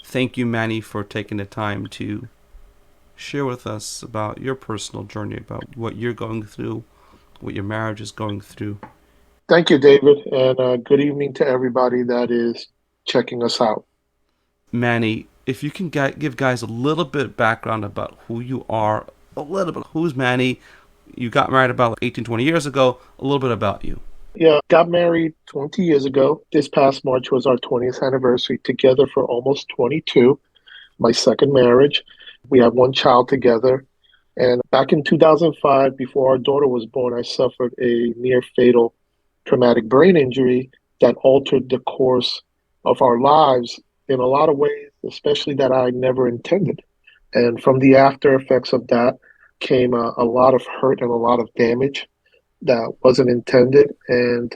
Thank you, Manny, for taking the time to share with us about your personal journey, about what you're going through, what your marriage is going through. Thank you, David, and good evening to everybody that is checking us out. Manny, if you can give guys a little bit of background about who you are, a little bit, who's Manny? You got married about 18, 20 years ago, a little bit about you. Yeah, got married 20 years ago. This past March was our 20th anniversary, together for almost 22, my second marriage. We have one child together. And back in 2005, before our daughter was born, I suffered a near fatal traumatic brain injury that altered the course of our lives in a lot of ways, especially that I never intended. And from the after effects of that came a lot of hurt and a lot of damage that wasn't intended and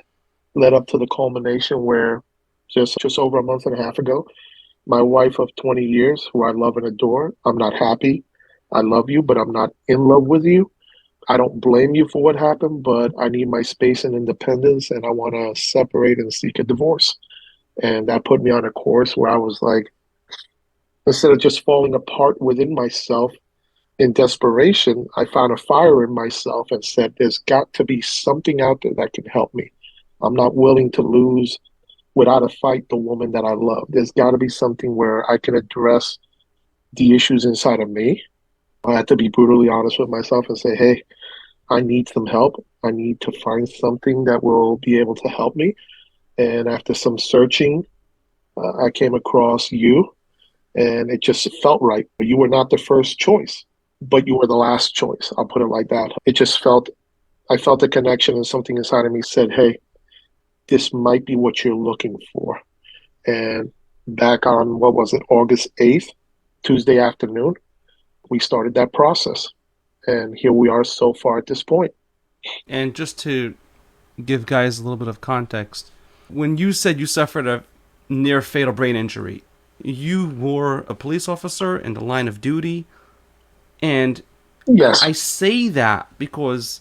led up to the culmination where just over a month and a half ago, my wife of 20 years, who I love and adore, I'm not happy. I love you, but I'm not in love with you. I don't blame you for what happened, but I need my space and independence, and I want to separate and seek a divorce. And that put me on a course where I was like, instead of just falling apart within myself in desperation, I found a fire in myself and said, there's got to be something out there that can help me. I'm not willing to lose without a fight the woman that I love. There's got to be something where I can address the issues inside of me. I had to be brutally honest with myself and say, hey, I need some help. I need to find something that will be able to help me. And after some searching, I came across you, and it just felt right. You were not the first choice, but you were the last choice. I'll put it like that. It just felt, I felt a connection, and something inside of me said, hey, this might be what you're looking for. And back on, what was it, August 8th, Tuesday afternoon, we started that process. And here we are so far at this point. And just to give guys a little bit of context, when you said you suffered a near fatal brain injury, you were a police officer in the line of duty. And Yes. I say that because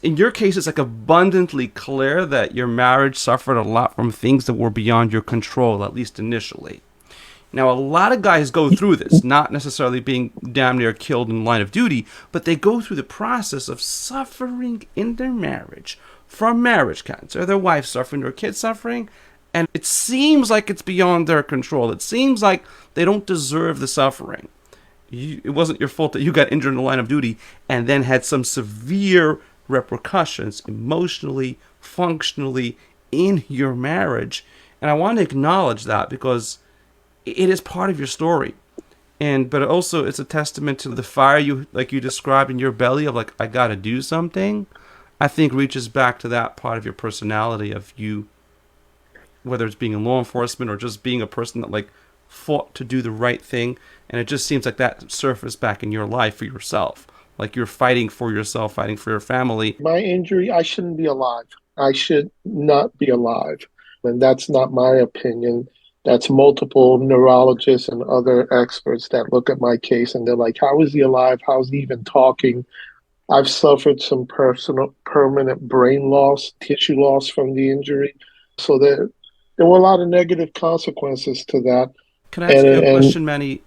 in your case, it's like abundantly clear that your marriage suffered a lot from things that were beyond your control, at least initially. Now, a lot of guys go through this, not necessarily being damn near killed in the line of duty, but they go through the process of suffering in their marriage from marriage cancer, their wife suffering, their kid suffering, and it seems like it's beyond their control. It seems like they don't deserve the suffering. It wasn't your fault that you got injured in the line of duty and then had some severe repercussions emotionally, functionally in your marriage. And I want to acknowledge that because it is part of your story. And but also it's a testament to the fire you like you described in your belly of like I got to do something. I think reaches back to that part of your personality of you, whether it's being in law enforcement or just being a person that like fought to do the right thing. And it just seems like that surfaced back in your life for yourself, like you're fighting for yourself, fighting for your family. My injury, I shouldn't be alive. I should not be alive. And that's not my opinion. That's multiple neurologists and other experts that look at my case and they're like, how is he alive? How's he even talking? I've suffered some personal permanent brain loss, tissue loss from the injury. So there were a lot of negative consequences to that. Can I ask you a And question, Manny?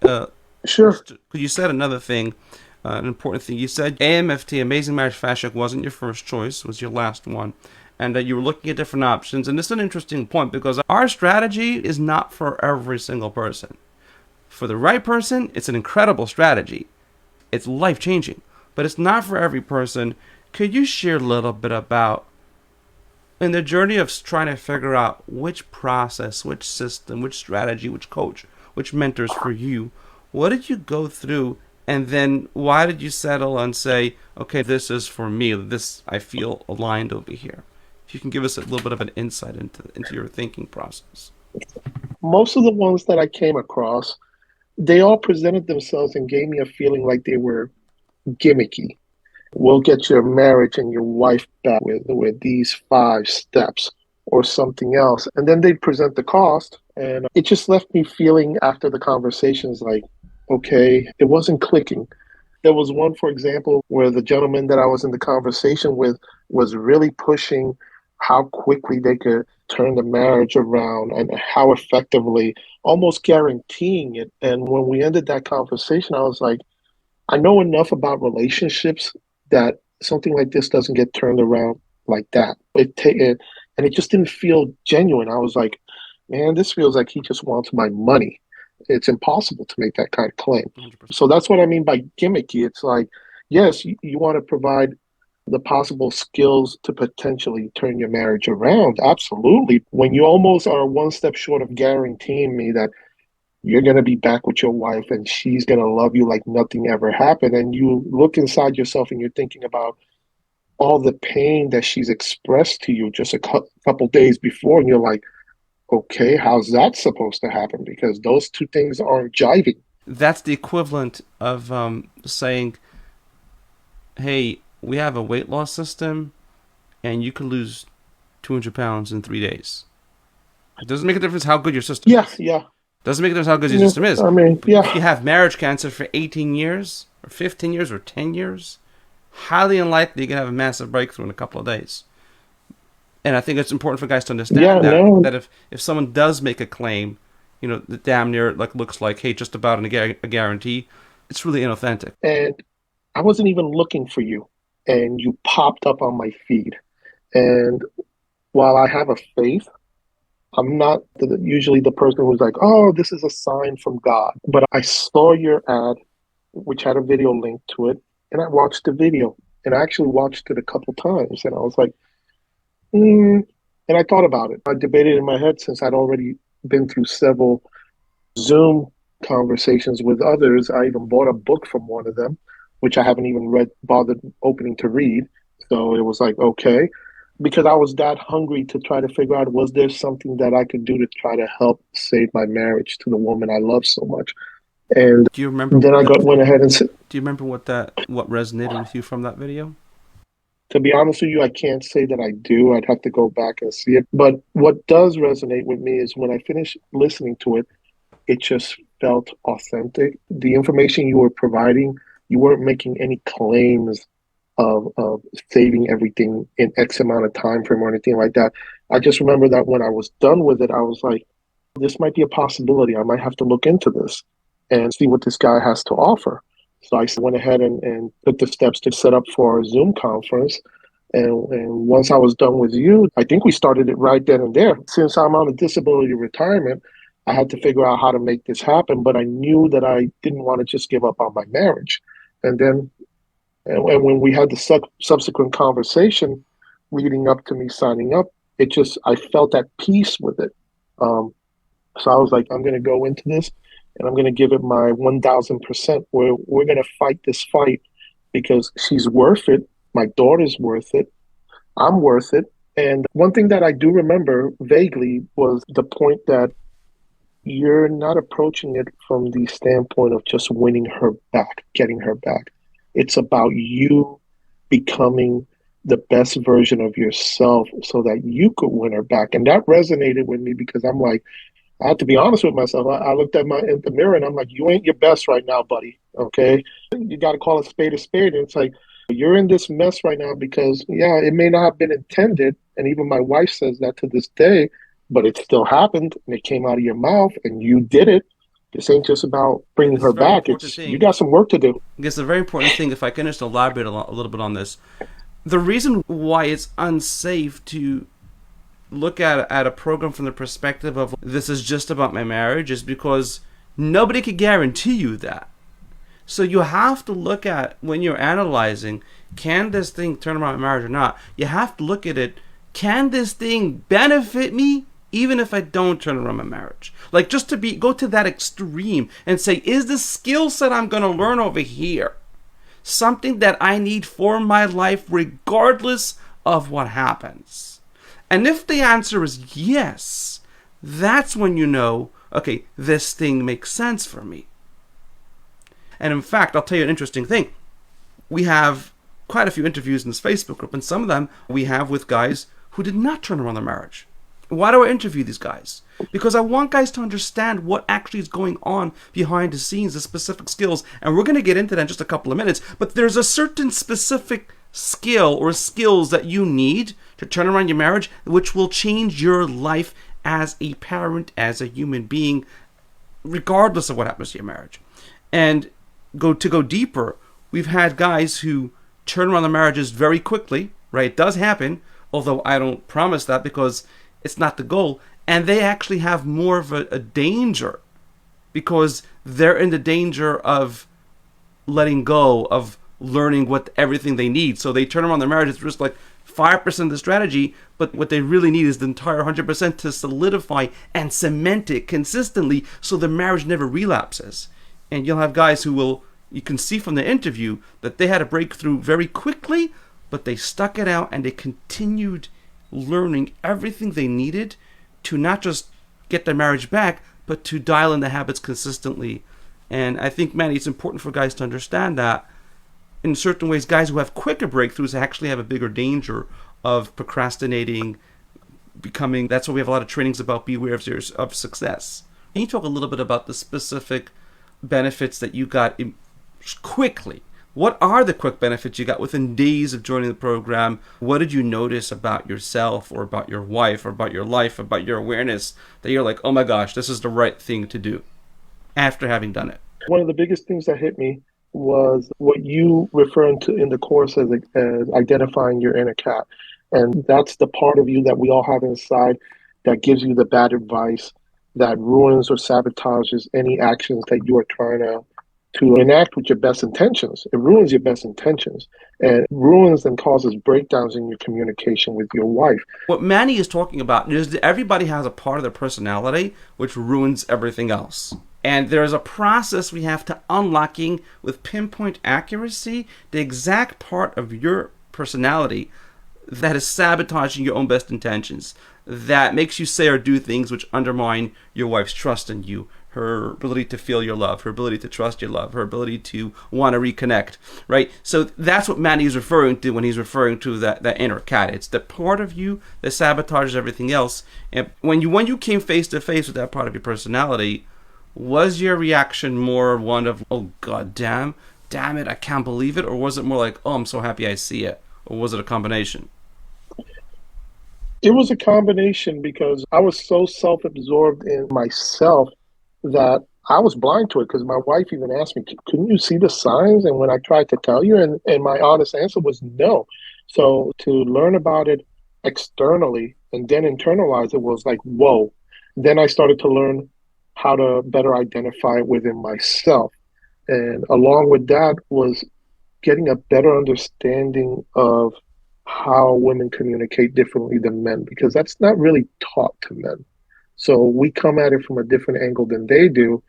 sure. Because you said another thing, an important thing. You said AMFT, Amazing Marriage Fast Track, wasn't your first choice; was your last one, and that you were looking at different options. And this is an interesting point because our strategy is not for every single person. For the right person, it's an incredible strategy. It's life changing, but it's not for every person. Could you share a little bit about in the journey of trying to figure out which process, which system, which strategy, which coach, which mentors for you, what did you go through? And then why did you settle and say, okay, this is for me, this I feel aligned over here? If you can give us a little bit of an insight into your thinking process. Most of the ones that I came across, they all presented themselves and gave me a feeling like they were gimmicky. We'll get your marriage and your wife back with these 5 steps or something else. And then they'd present the cost. And it just left me feeling after the conversations like, okay, it wasn't clicking. There was one, for example, where the gentleman that I was in the conversation with was really pushing how quickly they could turn the marriage around and how effectively, almost guaranteeing it. And when we ended that conversation, I was like, I know enough about relationships that something like this doesn't get turned around like that. And it just didn't feel genuine. I was like, man, this feels like he just wants my money. It's impossible to make that kind of claim. 100%. So that's what I mean by gimmicky. It's like, yes, you want to provide the possible skills to potentially turn your marriage around. Absolutely. When you almost are one step short of guaranteeing me that you're going to be back with your wife and she's going to love you like nothing ever happened, and you look inside yourself and you're thinking about all the pain that she's expressed to you just a couple days before, and you're like, okay, how's that supposed to happen? Because those two things aren't jiving. That's the equivalent of saying, hey, we have a weight loss system and you could lose 200 pounds in 3 days. It doesn't make a difference how good your system Yeah, is. yeah. Doesn't make a difference how good your Yeah, system is. I mean, But if yeah. you have marriage cancer for 18 years, or 15 years, or 10 years, highly unlikely you can have a massive breakthrough in a couple of days. And I think it's important for guys to Yeah, understand no. that if someone does make a claim, that damn near like looks like, hey, just about a guarantee, it's really inauthentic. And I wasn't even looking for you, and you popped up on my feed. And while I have a faith, I'm not usually the person who's like, oh, this is a sign from God. But I saw your ad, which had a video link to it, and I watched the video. And I actually watched it a couple times, and I was like, hmm. And I thought about it. I debated in my head since I'd already been through several Zoom conversations with others. I even bought a book from one of them, which I haven't even bothered opening to read. So it was like, okay, because I was that hungry to try to figure out, was there something that I could do to try to help save my marriage to the woman I love so much? And Do you remember then what that? went ahead and said, Do you remember what resonated with you from that video? to be honest with you, I can't say that I do. I'd have to go back and see it. But what does resonate with me is when I finished listening to it, it just felt authentic. The information you were providing, you weren't making any claims of saving everything in X amount of time frame or anything like that. I just remember that when I was done with it, I was like, this might be a possibility. I might have to look into this and see what this guy has to offer. So I went ahead and took the steps to set up for a Zoom conference. And once I was done with you, I think we started it right then and there. Since I'm on a disability retirement, I had to figure out how to make this happen, but I knew that I didn't want to just give up on my marriage. And then and when we had the subsequent conversation leading up to me signing up, I felt at peace with it. Um, so I was like, I'm going to go into this and I'm going to give it my 1000%. We're going to fight this fight because she's worth it. My daughter's worth it. I'm worth it. And one thing that I do remember vaguely was the point that you're not approaching it from the standpoint of just winning her back, getting her back. It's about you becoming the best version of yourself so that you could win her back. And that resonated with me because I'm like, I have to be honest with myself. I looked at in the mirror and I'm like, you ain't your best right now, buddy. Okay. You got to call a spade a spade. And it's like, you're in this mess right now because, yeah, it may not have been intended. And even my wife says that to this day, but it still happened and it came out of your mouth and you did it. This ain't just about And bringing this is her a very back. important It's you thing. got some work to do. I guess a very important thing, if I can just elaborate a little bit on this. The reason why it's unsafe to look at a program from the perspective of this is just about my marriage is because nobody can guarantee you that. So you have to look at, when you're analyzing, can this thing turn around my marriage or not? You have to look at it, can this thing benefit me even if I don't turn around my marriage? Like, just to go to that extreme and say, is the skill set I'm going to learn over here something that I need for my life regardless of what happens? And if the answer is yes, that's when you know, okay, this thing makes sense for me. And in fact, I'll tell you an interesting thing. We have quite a few interviews in this Facebook group, and some of them we have with guys who did not turn around their marriage. Why do I interview these guys? Because I want guys to understand what actually is going on behind the scenes, the specific skills. And we're going to get into that in just a couple of minutes. But there's a certain specific skill or skills that you need to turn around your marriage, which will change your life as a parent, as a human being, regardless of what happens to your marriage. And go deeper, we've had guys who turn around their marriages very quickly, right? It does happen, although I don't promise that because it's not the goal. And they actually have more of a danger because they're in the danger of letting go, of learning what everything they need. So they turn around their marriage, it's just like 5% of the strategy, but what they really need is the entire 100% to solidify and cement it consistently so the marriage never relapses. And you'll have guys who will, you can see from the interview that they had a breakthrough very quickly, but they stuck it out and they continued learning everything they needed to not just get their marriage back, but to dial in the habits consistently. And I think, Manny, it's important for guys to understand that in certain ways, guys who have quicker breakthroughs actually have a bigger danger of procrastinating, becoming, that's why we have a lot of trainings about beware of success. Can you talk a little bit about the specific benefits that you got quickly? What are the quick benefits you got within days of joining the program? What did you notice about yourself or about your wife or about your life, about your awareness that you're like, oh my gosh, this is the right thing to do after having done it? One of the biggest things that hit me was what you referring to in the course as identifying your inner cat. And that's the part of you that we all have inside that gives you the bad advice that ruins or sabotages any actions that you are trying to enact with your best intentions. It ruins your best intentions and ruins and causes breakdowns in your communication with your wife. What Manny is talking about is that everybody has a part of their personality which ruins everything else. And there's a process we have to unlocking with pinpoint accuracy the exact part of your personality that is sabotaging your own best intentions, that makes you say or do things which undermine your wife's trust in you, her ability to feel your love, her ability to trust your love, her ability to want to reconnect, right? So that's what Manny is referring to when he's referring to that inner cat. It's the part of you that sabotages everything else. And when you came face to face with that part of your personality, was your reaction more one of, oh god damn it, I can't believe it, or was it more like, oh, I'm so happy I see it, or was it a combination? It was a combination because I was so self-absorbed in myself that I was blind to it, because my wife even asked me, couldn't you see the signs? And when I tried to tell you, and my honest answer was no. So to learn about it externally and then internalize it was like, whoa. Then I started to learn how to better identify it within myself. And along with that was getting a better understanding of how women communicate differently than men, because that's not really taught to men. So we come at it from a different angle than they do.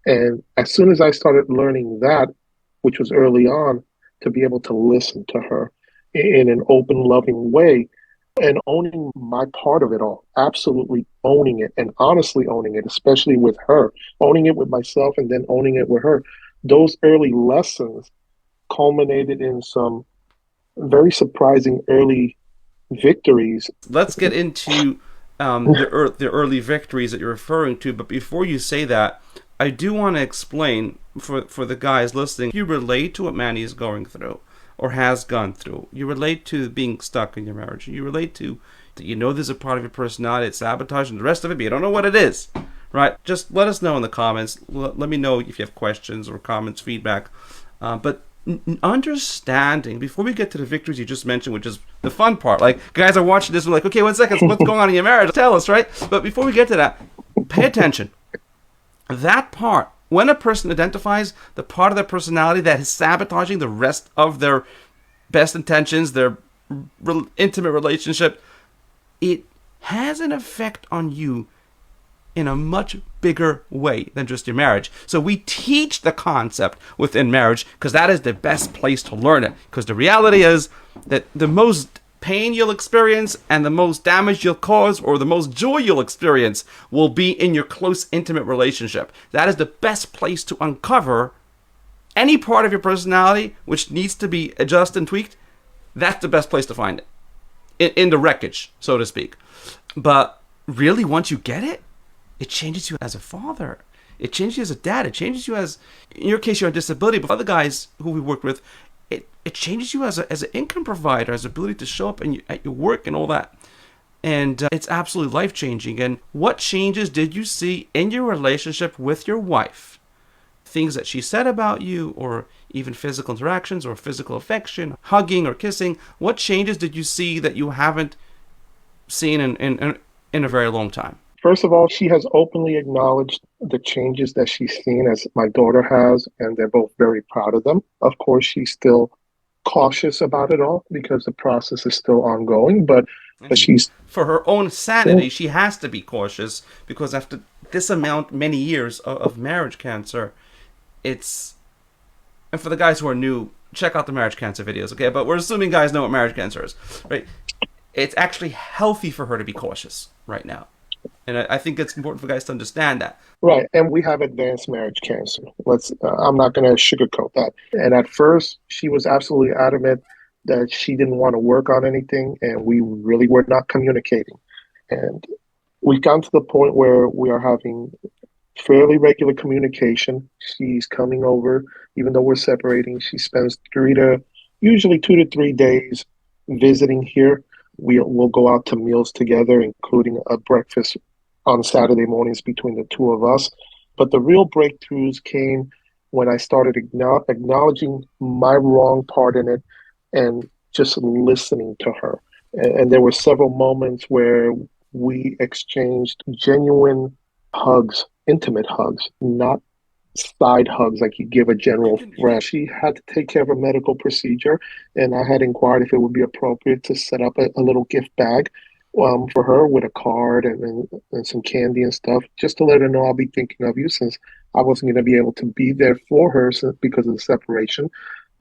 And as soon as I started learning that, which was early on, to be able to listen to her in an open, loving way and owning my part of it all, absolutely owning it and honestly owning it, especially with her, owning it with myself and then owning it with her. Those early lessons culminated in some very surprising early victories. Let's get into the early victories that you're referring to, but before you say that, I do want to explain for the guys listening, you relate to what Manny is going through or has gone through. You relate to being stuck in your marriage. You relate to that you know there's a part of your personality that's sabotaging the rest of it, but you don't know what it is, right? Just let us know in the comments. Let me know if you have questions or comments, feedback. But understanding, before we get to the victories you just mentioned, which is the fun part, like guys are watching this and like, okay, 1 second, what's going on in your marriage? Tell us, right? But before we get to that, pay attention. That part, when a person identifies the part of their personality that is sabotaging the rest of their best intentions, their intimate relationship, it has an effect on you in a much bigger way than just your marriage. So we teach the concept within marriage because that is the best place to learn it. Because the reality is that the most pain you'll experience and the most damage you'll cause or the most joy you'll experience will be in your close, intimate relationship. That is the best place to uncover any part of your personality which needs to be adjusted and tweaked. That's the best place to find it. In the wreckage, so to speak. But really, once you get it, it changes you as a father. It changes you as a dad. It changes you as, in your case, you're on disability. But other guys who we work with, it changes you as an income provider, as ability to show up at your work and all that. And it's absolutely life-changing. And what changes did you see in your relationship with your wife? Things that she said about you, or even physical interactions or physical affection, hugging or kissing. What changes did you see that you haven't seen in a very long time? First of all, she has openly acknowledged the changes that she's seen, as my daughter has, and they're both very proud of them. Of course, she's still cautious about it all because the process is still ongoing, but she's For her own sanity, she has to be cautious, because after this many years of marriage cancer, it's, and for the guys who are new, check out the marriage cancer videos, okay? But we're assuming guys know what marriage cancer is, right? It's actually healthy for her to be cautious right now. And I think it's important for guys to understand that. right. And we have advanced marriage cancer. I'm not going to sugarcoat that. And at first, she was absolutely adamant that she didn't want to work on anything, and we really were not communicating. And we've gotten to the point where we are having fairly regular communication. She's coming over, even though we're separating. She spends usually 2 to 3 days visiting here. We'll go out to meals together, including a breakfast on Saturday mornings between the two of us. But the real breakthroughs came when I started acknowledging my wrong part in it and just listening to her. And there were several moments where we exchanged genuine hugs, intimate hugs, not side hugs like you give a general friend. She had to take care of a medical procedure, and I had inquired if it would be appropriate to set up a little gift bag for her with a card and some candy and stuff, just to let her know I'll be thinking of you, since I wasn't going to be able to be there for her because of the separation.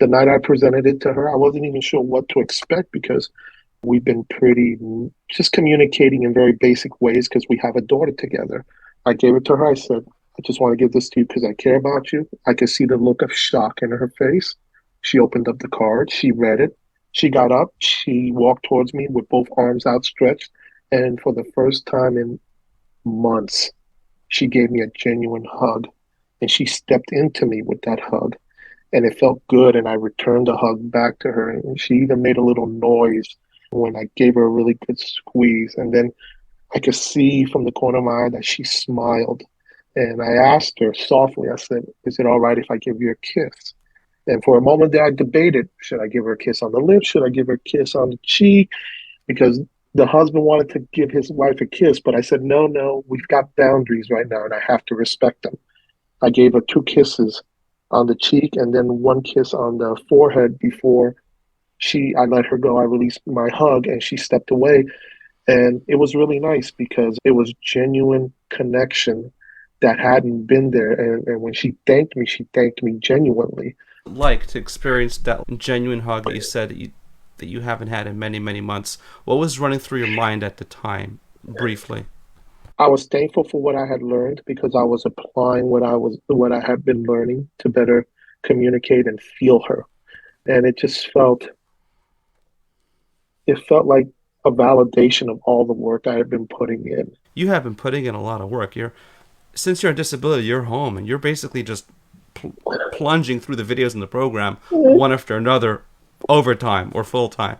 The night I presented it to her, I wasn't even sure what to expect, because we've been pretty just communicating in very basic ways because we have a daughter together. I gave it to her. I said, I just want to give this to you because I care about you. I could see the look of shock in her face. She opened up the card. She read it. She got up. She walked towards me with both arms outstretched. And for the first time in months, she gave me a genuine hug. And she stepped into me with that hug. And it felt good. And I returned the hug back to her. And she even made a little noise when I gave her a really good squeeze. And then I could see from the corner of my eye that she smiled. And I asked her softly, I said, is it all right if I give you a kiss? And for a moment there, I debated, should I give her a kiss on the lips? Should I give her a kiss on the cheek? Because the husband wanted to give his wife a kiss, but I said, no, we've got boundaries right now, and I have to respect them. I gave her 2 kisses on the cheek and then 1 kiss on the forehead before I let her go. I released my hug, and she stepped away. And it was really nice because it was genuine connection that hadn't been there. And when she thanked me genuinely. Like to experience that genuine hug that you said that you haven't had in many, many months. What was running through your mind at the time, briefly? I was thankful for what I had learned, because I was applying what I had been learning to better communicate and feel her. And it felt like a validation of all the work I had been putting in. You have been putting in a lot of work. Since you're on disability, you're home, and you're basically just plunging through the videos in the program one after another, overtime or full time.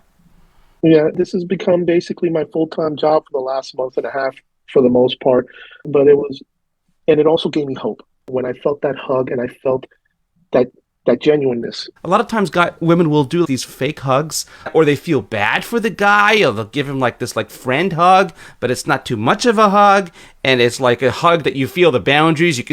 Yeah, this has become basically my full-time job for the last month and a half, for the most part. But it also gave me hope when I felt that hug and I felt that genuineness. A lot of times women will do these fake hugs, or they feel bad for the guy, or they'll give him this friend hug, but it's not too much of a hug, and it's like a hug that you feel the boundaries. You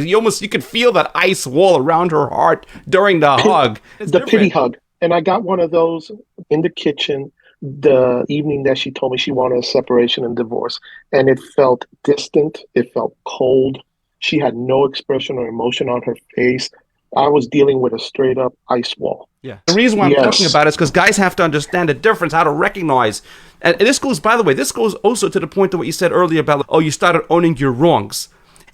can feel that ice wall around her heart during the hug. The pity hug. And I got one of those in the kitchen the evening that she told me she wanted a separation and divorce. And it felt distant. It felt cold. She had no expression or emotion on her face. I was dealing with a straight up ice wall. Yeah. The reason why I'm talking about it is because guys have to understand the difference, how to recognize. And this goes also to the point of what you said earlier about, you started owning your wrongs.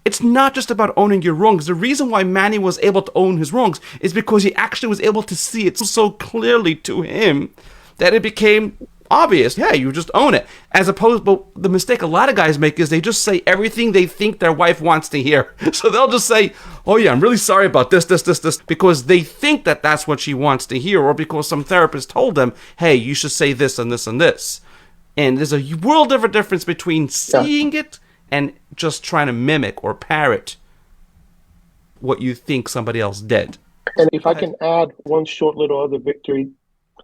It's not just about owning your wrongs. The reason why Manny was able to own his wrongs is because he actually was able to see it so clearly to him that it became obvious. Yeah, you just own it. As opposed, but the mistake a lot of guys make is they just say everything they think their wife wants to hear. So they'll just say, oh yeah, I'm really sorry about this, because they think that that's what she wants to hear, or because some therapist told them, hey, you should say this and this and this. And there's a world of a difference between seeing it and just trying to mimic or parrot what you think somebody else did. And if I can add one short little other victory,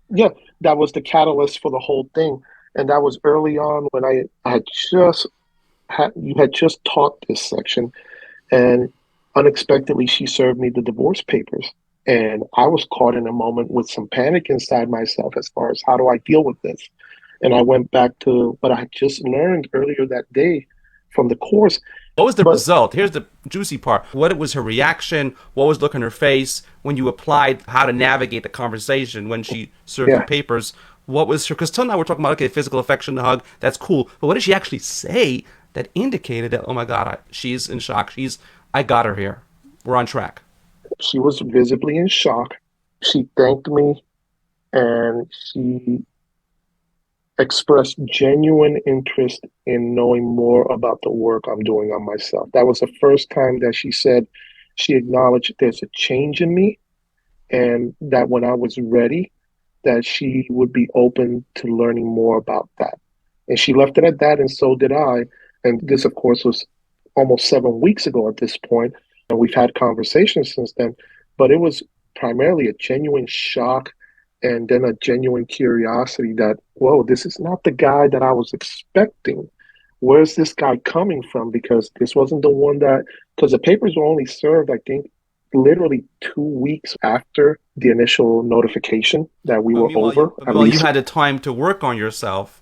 yeah, that was the catalyst for the whole thing. And that was early on when I had just you had just taught this section, and unexpectedly she served me the divorce papers. And I was caught in a moment with some panic inside myself as far as how do I deal with this? And I went back to what I had just learned earlier that day from the course. What was the But result? Here's the juicy part. What was her reaction? What was the look on her face when you applied how to navigate the conversation when she served the yeah, papers? What was her? Because till now we're talking about, okay, physical affection, the hug, that's cool. But what did she actually say that indicated that, oh my God, she's in shock. I got her here. We're on track. she was visibly in shock. She thanked me and she expressed genuine interest in knowing more about the work I'm doing on myself. That was the first time that she said she acknowledged there's a change in me, and that when I was ready, that she would be open to learning more about that. And she left it at that, and so did I. And this, of course, was almost 7 weeks ago at this point, and we've had conversations since then. But it was primarily a genuine shock and then a genuine curiosity that, whoa, this is not the guy that I was expecting. Where's this guy coming from? Because this wasn't the one that, because the papers were only served, I think, literally 2 weeks after the initial notification that we But were meanwhile, over, at you least. had the time to work on yourself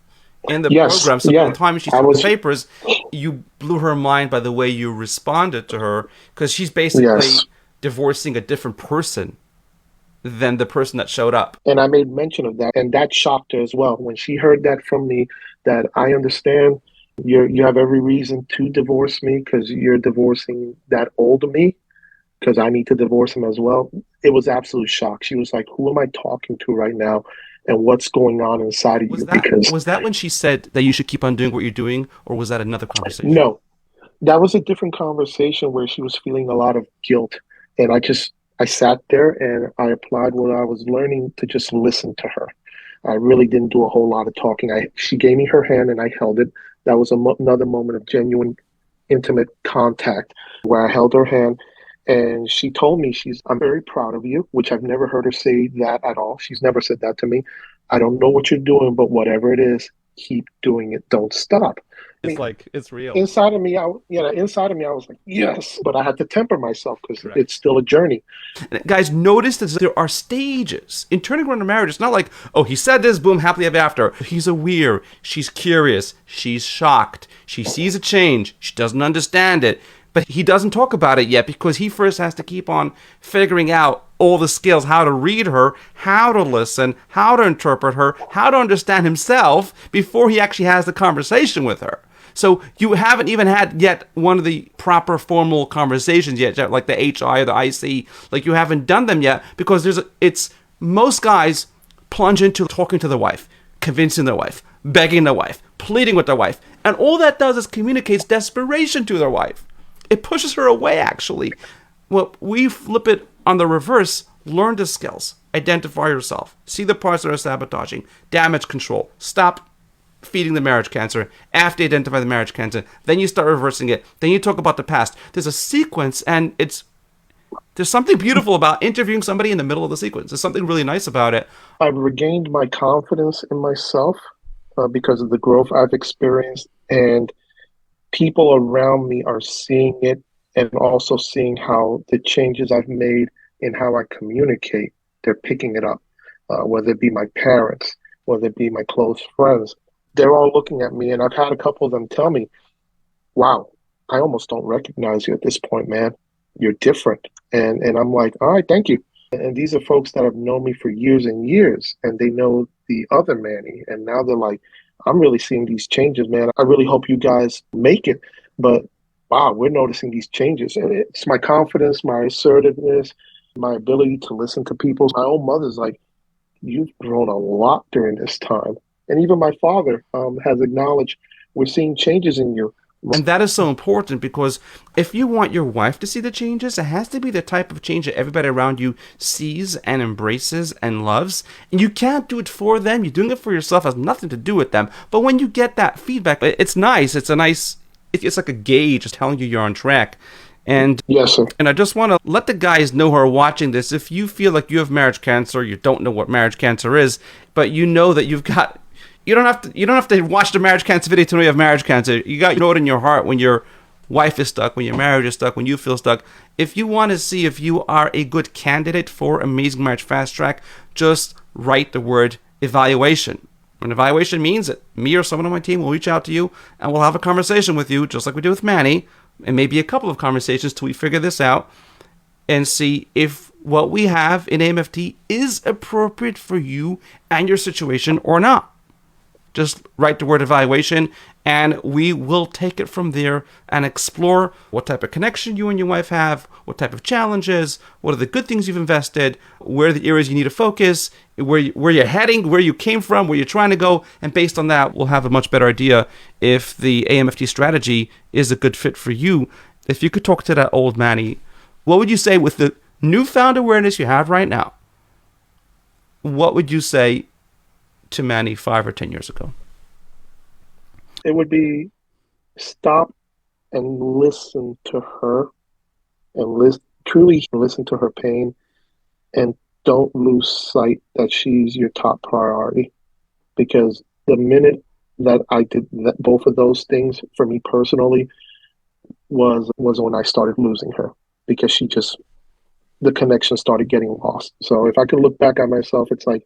in the Yes, program. So by the yeah. time she I served the was, papers, you blew her mind by the way you responded to her, because she's yes. basically divorcing a different person than the person that showed up. And I made mention of that, and that shocked her as well. When she heard that from me, that I understand you have every reason to divorce me because you're divorcing that old me, because I need to divorce him as well. It was absolute shock. She was like, who am I talking to right now? And what's going on inside of Was you? that Because was that when she said that you should keep on doing what you're doing, or was that another conversation? no, that was a different conversation where she was feeling a lot of guilt. And I sat there and I applied what I was learning to just listen to her. I really didn't do a whole lot of talking. She gave me her hand and I held it. That was another moment of genuine, intimate contact where I held her hand and she told me, I'm very proud of you, which I've never heard her say that at all. She's never said that to me. I don't know what you're doing, but whatever it is, keep doing it. Don't stop. I It's mean, like it's real. inside of me, I was like, yes, but I had to temper myself because Correct. it's still a journey. And guys, notice that there are stages in turning around a marriage. It's not like, oh, he said this, boom, happily ever after. He's aware. She's curious. She's shocked. She sees a change. She doesn't understand it. But he doesn't talk about it yet because he first has to keep on figuring out all the skills, how to read her, how to listen, how to interpret her, how to understand himself before he actually has the conversation with her. So you haven't even had yet one of the proper formal conversations yet, like the HI or the IC. Like you haven't done them yet because it's most guys plunge into talking to the wife, convincing their wife, begging their wife, pleading with their wife. And all that does is communicates desperation to their wife. It pushes her away, actually. Well, we flip it on the reverse. Learn the skills. Identify yourself. See the parts that are sabotaging. Damage control. Stop feeding the marriage cancer. After you identify the marriage cancer, then you start reversing it. Then you talk about the past. There's a sequence, and there's something beautiful about interviewing somebody in the middle of the sequence. There's something really nice about it. I've regained my confidence in myself because of the growth I've experienced, and people around me are seeing it and also seeing how the changes I've made in how I communicate, they're picking it up, whether it be my parents, whether it be my close friends. They're all looking at me, and I've had a couple of them tell me, wow, I almost don't recognize you at this point, man. You're different. And I'm like, all right, thank you. And these are folks that have known me for years and years, and they know the other Manny. And now they're like, I'm really seeing these changes, man. I really hope you guys make it. But wow, we're noticing these changes. And it's my confidence, my assertiveness, my ability to listen to people. My own mother's like, you've grown a lot during this time. And even my father has acknowledged, we're seeing changes in you. And that is so important because if you want your wife to see the changes, it has to be the type of change that everybody around you sees and embraces and loves. And you can't do it for them. You're doing it for yourself. It has nothing to do with them. But when you get that feedback, it's nice. It's like a gauge just telling you you're on track. And Yes, sir. and I just want to let the guys know who are watching this, if you feel like you have marriage cancer, you don't know what marriage cancer is, but you know that you don't have to watch the marriage cancer video to know you have marriage cancer. You know it in your heart when your wife is stuck, when your marriage is stuck, when you feel stuck. If you want to see if you are a good candidate for Amazing Marriage Fast Track, just write the word evaluation. An evaluation means that me or someone on my team will reach out to you and we'll have a conversation with you, just like we did with Manny, and maybe a couple of conversations till we figure this out and see if what we have in AMFT is appropriate for you and your situation or not. Just write the word evaluation and we will take it from there and explore what type of connection you and your wife have, what type of challenges, what are the good things you've invested, where are the areas you need to focus, where you're heading, where you came from, where you're trying to go. And based on that, we'll have a much better idea if the AMFT strategy is a good fit for you. If you could talk to that old Manny, what would you say with the newfound awareness you have right now? What would you say to Manny 5 or 10 years ago? It would be stop and listen to her and truly listen to her pain and don't lose sight that she's your top priority. Because the minute that I did both of those things for me personally was when I started losing her because the connection started getting lost. So if I could look back at myself, it's like,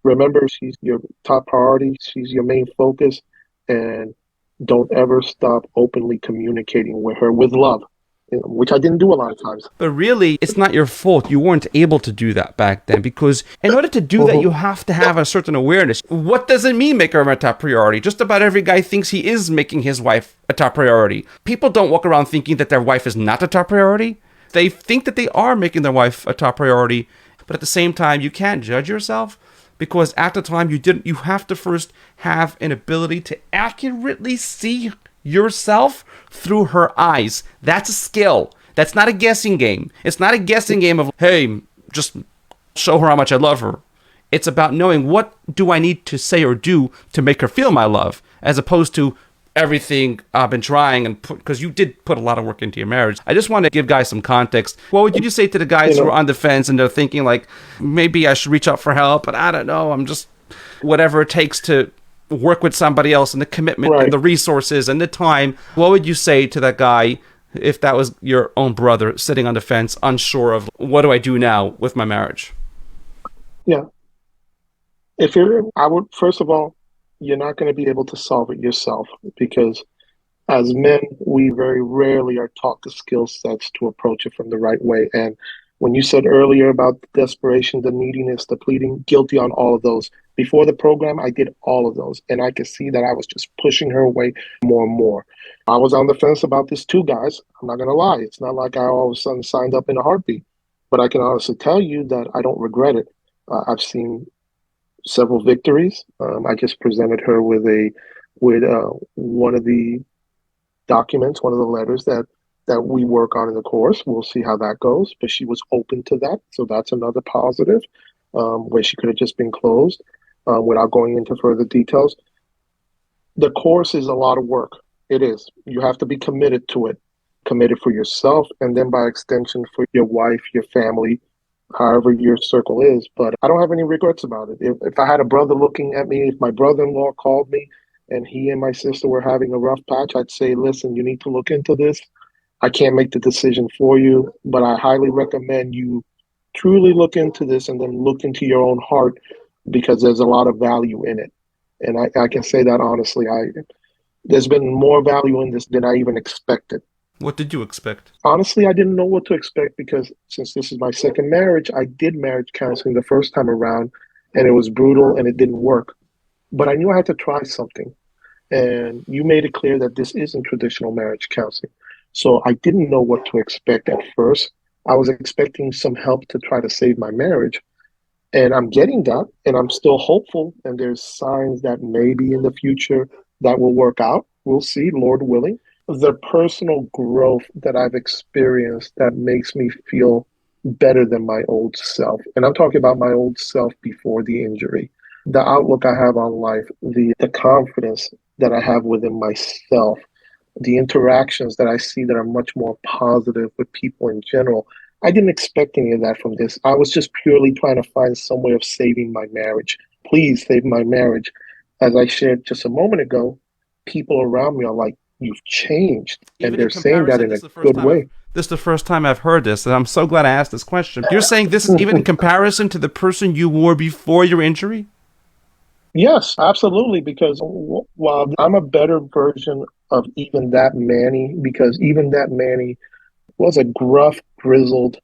remember, she's your top priority. She's your main focus. And don't ever stop openly communicating with her with love, which I didn't do a lot of times. But really, it's not your fault. You weren't able to do that back then because in order to do that, you have to have a certain awareness. What does it mean make her a top priority? Just about every guy thinks he is making his wife a top priority. People don't walk around thinking that their wife is not a top priority. They think that they are making their wife a top priority. But at the same time, you can't judge yourself because at the time you have to first have an ability to accurately see yourself through her eyes. That's a skill. That's not a guessing game. It's not a guessing game of, hey, just show her how much I love her. It's about knowing what do I need to say or do to make her feel my love, as opposed to everything I've been trying and because you did put a lot of work into your marriage. I just want to give guys some context. What would you say to the guys who are on the fence and they're thinking like, maybe I should reach out for help, but I don't know, I'm just whatever it takes to work with somebody else and the commitment and the resources and the time. What would you say to that guy if that was your own brother sitting on the fence, unsure of what do I do now with my marriage? Yeah. I would, first of all, you're not going to be able to solve it yourself because as men, we very rarely are taught the skill sets to approach it from the right way. And when you said earlier about the desperation, the neediness, the pleading, guilty on all of those. Before the program, I did all of those. And I could see that I was just pushing her away more and more. I was on the fence about this too, guys. I'm not going to lie. It's not like I all of a sudden signed up in a heartbeat. But I can honestly tell you that I don't regret it. I've seen several victories. I just presented her with one of the documents, one of the letters that we work on in the course. We'll see how that goes, but she was open to that, so that's another positive. Where she could have just been closed without going into further details. The course is a lot of work. It is. You have to be committed to it, committed for yourself, and then by extension for your wife, your family, however your circle is. But I don't have any regrets about it. If I had a brother looking at me, if my brother-in-law called me and he and my sister were having a rough patch, I'd say, listen, you need to look into this. I can't make the decision for you, but I highly recommend you truly look into this and then look into your own heart because there's a lot of value in it. And I can say that honestly. There's been more value in this than I even expected. What did you expect? Honestly, I didn't know what to expect because since this is my second marriage, I did marriage counseling the first time around and it was brutal and it didn't work. But I knew I had to try something. And you made it clear that this isn't traditional marriage counseling. So I didn't know what to expect at first. I was expecting some help to try to save my marriage. And I'm getting that, and I'm still hopeful. And there's signs that maybe in the future that will work out. We'll see, Lord willing. The personal growth that I've experienced that makes me feel better than my old self. And I'm talking about my old self before the injury. The outlook I have on life, the confidence that I have within myself, the interactions that I see that are much more positive with people in general. I didn't expect any of that from this. I was just purely trying to find some way of saving my marriage. Please save my marriage. As I shared just a moment ago, people around me are like, "You've changed." And Even in they're saying that comparison, in a good way. this is the first time I've heard this, and I'm so glad I asked this question. You're saying this is even in comparison to the person you were before your injury? Yes, absolutely. Because while I'm a better version of even that Manny, because even that Manny was a gruff, grizzled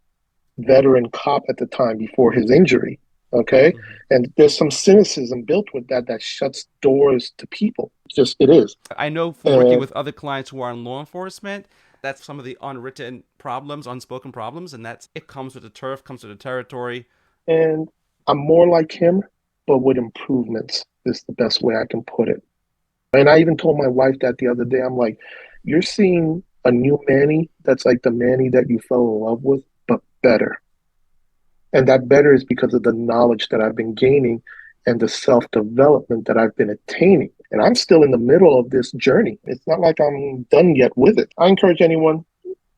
veteran cop at the time before his injury. Okay. Mhm. And there's some cynicism built with that that shuts doors to people. Just it is. I know from working And with other clients who are in law enforcement, that's some of the unwritten problems, unspoken problems, and that's it comes with the turf, comes with the territory. and I'm more like him, but with improvements is the best way I can put it. And I even told my wife that the other day. I'm like, you're seeing a new Manny that's like the Manny that you fell in love with, but better. And that better is because of the knowledge that I've been gaining and the self development that I've been attaining. And I'm still in the middle of this journey. It's not like I'm done yet with it. I encourage anyone,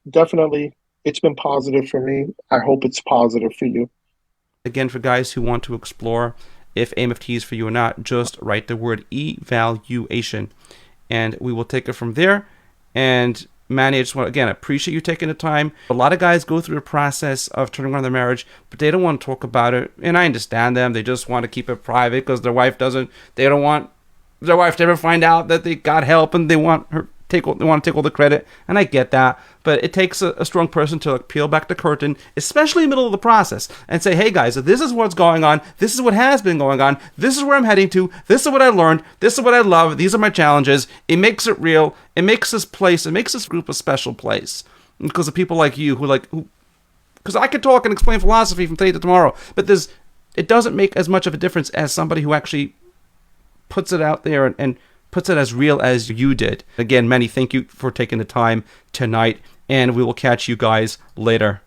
definitely, it's been positive for me. I hope it's positive for you. Again, for guys who want to explore if AMFT is for you or not, just write the word evaluation, and we will take it from there. And Manny, I just want again appreciate you taking the time. A lot of guys go through the process of turning around their marriage, but they don't want to talk about it. And I understand them; they just want to keep it private because their wife doesn't. They don't want their wife to ever find out that they got help, and they want her they want to take all the credit. And I get that, but it takes a strong person to like peel back the curtain, especially in the middle of the process, and say, "Hey guys, this is what's going on. This is what has been going on. This is where I'm heading to. This is what I learned. This is what I love. These are my challenges." It makes it real. It makes this place. It makes this group a special place because of people like you who because I could talk and explain philosophy from today to tomorrow, but it doesn't make as much of a difference as somebody who actually puts it out there and puts it as real as you did. Again, Manny, thank you for taking the time tonight, and we will catch you guys later.